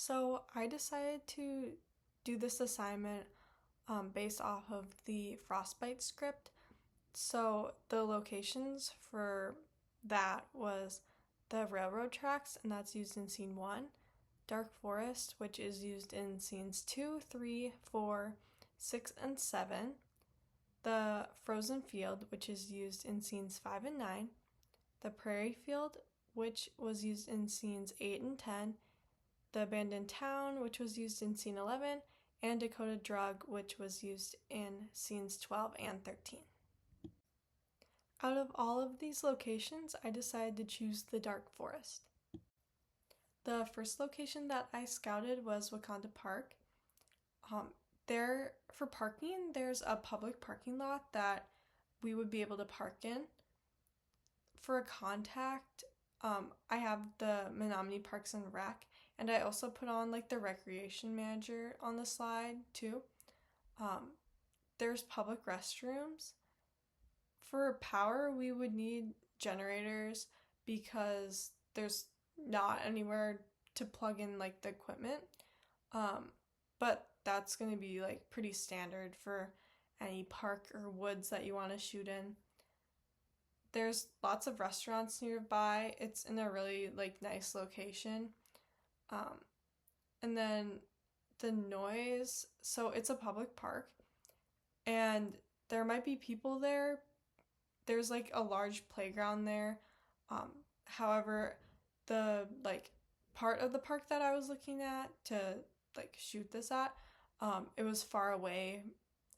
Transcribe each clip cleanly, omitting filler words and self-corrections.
So I decided to do this assignment based off of the Frostbite script. So the locations for that was the railroad tracks, and that's used in scene 1, Dark Forest, which is used in scenes 2, 3, 4, 6, and 7, the frozen field, which is used in scenes 5 and 9, the prairie field, which was used in scenes 8 and 10, the abandoned town, which was used in scene 11, and Dakota Drug, which was used in scenes 12 and 13. Out of all of these locations, I decided to choose the Dark Forest. The first location that I scouted was Wakanda Park. There, for parking, there's a public parking lot that we would be able to park in. For a contact, I have the Menominee Parks and Rec, and I also put on like the recreation manager on the slide too. There's public restrooms. For power, we would need generators because there's not anywhere to plug in like the equipment. But that's going to be like pretty standard for any park or woods that you want to shoot in. There's lots of restaurants nearby. It's in a really like nice location. And then the noise, so it's a public park and there might be people there. There's like a large playground there. However, the like part of the park that I was looking at to like shoot this at, it was far away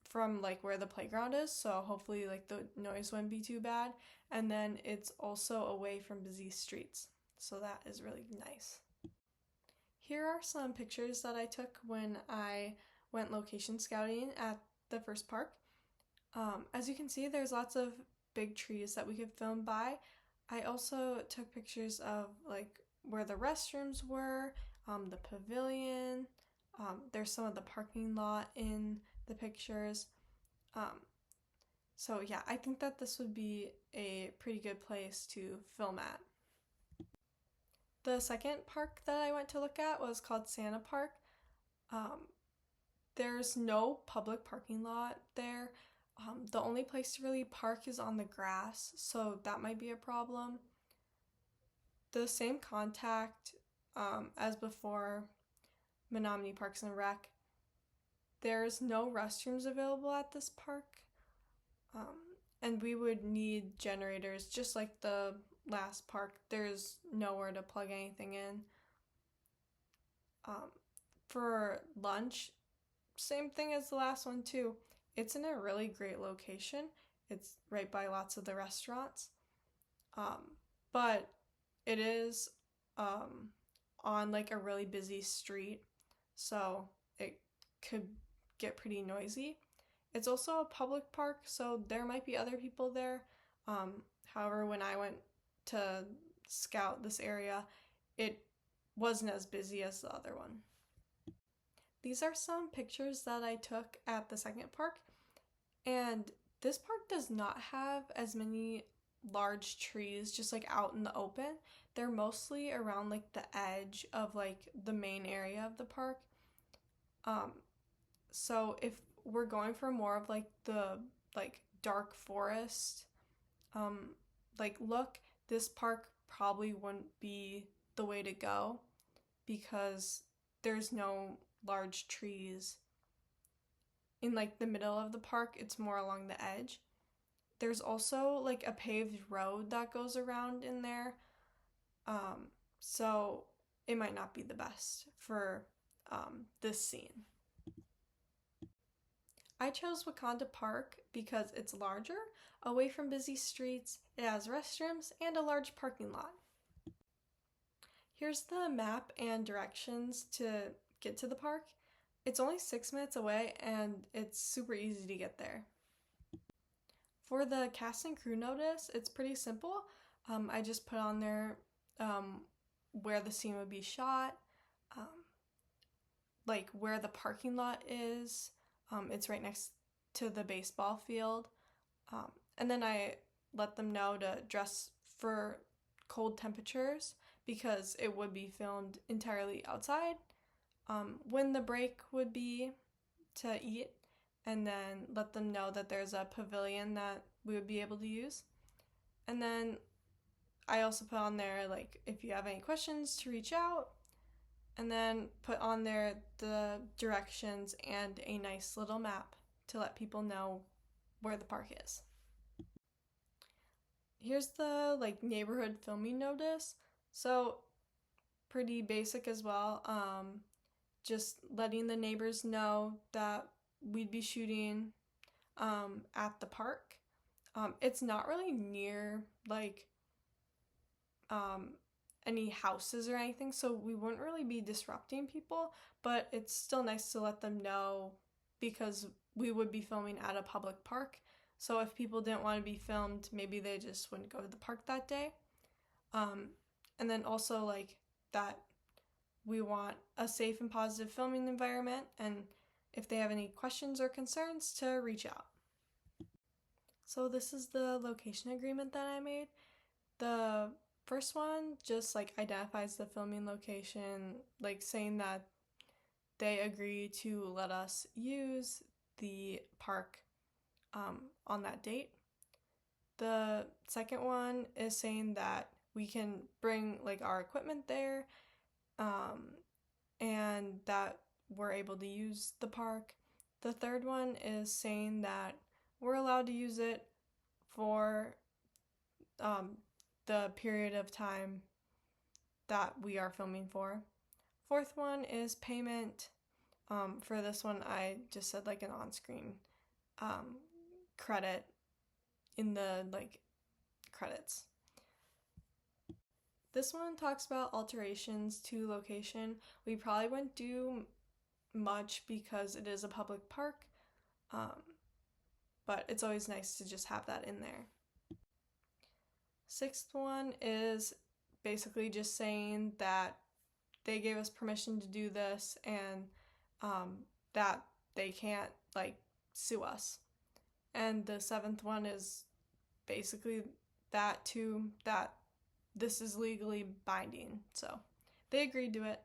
from like where the playground is, so hopefully like the noise wouldn't be too bad. And then it's also away from busy streets, so that is really nice. Here are some pictures that I took when I went location scouting at the first park. As you can see, there's lots of big trees that we could film by. I also took pictures of like where the restrooms were, the pavilion. There's some of the parking lot in the pictures. So yeah, I think that this would be a pretty good place to film at. The second park that I went to look at was called Santa Park. There's no public parking lot there. The only place to really park is on the grass, so that might be a problem. The same contact as before, Menominee Parks and Rec. There's no restrooms available at this park, and we would need generators just like the last park. There's nowhere to plug anything in. For lunch, same thing as the last one too. It's in a really great location. It's right by lots of the restaurants. But it is on like a really busy street, so it could get pretty noisy. It's also a public park, so there might be other people there. However, when I went to scout this area, it wasn't as busy as the other one. These are some pictures that I took at the second park, and this park does not have as many large trees just like out in the open. They're mostly around like the edge of like the main area of the park. So if we're going for more of like the like dark forest like look, this park probably wouldn't be the way to go because there's no large trees in like the middle of the park. It's more along the edge. There's also like a paved road that goes around in there, so it might not be the best for this scene. I chose Wakanda Park because it's larger, away from busy streets, it has restrooms, and a large parking lot. Here's the map and directions to get to the park. It's only 6 minutes away and it's super easy to get there. For the cast and crew notice, it's pretty simple. I just put on there where the scene would be shot, like where the parking lot is. It's right next to the baseball field. And then I let them know to dress for cold temperatures because it would be filmed entirely outside. when the break would be to eat, and then let them know that there's a pavilion that we would be able to use. And then I also put on there, like, if you have any questions, to reach out, and then put on there the directions and a nice little map to let people know where the park is. Here's the neighborhood filming notice. So pretty basic as well. Just letting the neighbors know that we'd be shooting at the park. It's not really near any houses or anything, so we wouldn't really be disrupting people, but it's still nice to let them know because we would be filming at a public park. So if people didn't want to be filmed, maybe they just wouldn't go to the park that day. And then also that we want a safe and positive filming environment, and if they have any questions or concerns, to reach out. So this is the location agreement that I made. The first one just identifies the filming location, saying that they agree to let us use the park on that date. The second one is saying that we can bring our equipment there, and that we're able to use the park. The third one is saying that we're allowed to use it for the period of time that we are filming for. Fourth one is payment. For this one, I just said an on-screen credit in the credits. This one talks about alterations to location. We probably wouldn't do much because it is a public park, but it's always nice to just have that in there. Sixth one is basically just saying that they gave us permission to do this, and that they can't sue us. And the seventh one is basically that too, that this is legally binding. So they agreed to it.